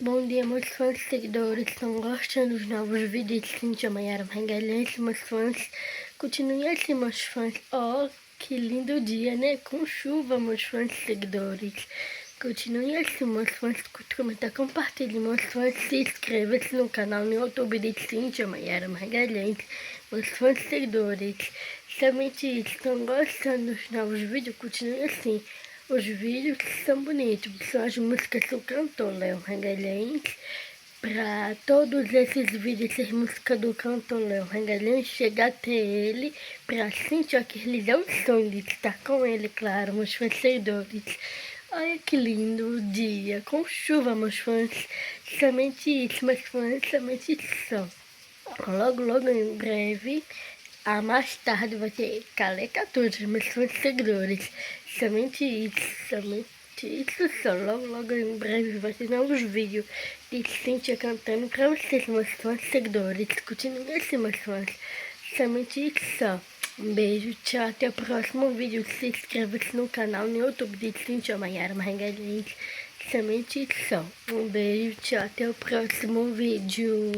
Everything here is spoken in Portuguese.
Bom dia, meus fãs e seguidores. Estão gostando dos novos vídeos de Cíntia Maiara Magalhães, meus fãs? Continuem assim, meus fãs. Oh, que lindo dia, né? Com chuva, meus fãs e seguidores. Continuem assim, meus fãs. Comentar, compartilhem, meus fãs. Se inscreva-se no canal no YouTube de Cíntia Maiara Magalhães, meus fãs e seguidores. Somente isso. Estão gostando dos novos vídeos? Continuem assim. Os vídeos são bonitos, são as músicas do cantor Léo Magalhães. Para todos esses vídeos, essas músicas do cantor Léo Magalhães, chegar até ele, para Cíntia, que lhe dá um sonho de estar com ele, claro, meus fãs seguidores. Olha que lindo o dia, com chuva, meus fãs. Somente isso, meus fãs, somente isso. Logo em breve, a mais tarde vai ter Caleca Todos, meus fãs seguidores. Somente isso só. Logo em breve vai ter novos vídeos de Cíntia cantando pra vocês, meus fãs seguidores. Continuem assim, meus fãs. Somente isso só. Um beijo, tchau, até o próximo vídeo. Se inscreva-se no canal no YouTube de Cíntia Maiara Magalhães. Somente isso só. Um beijo, tchau, até o próximo vídeo.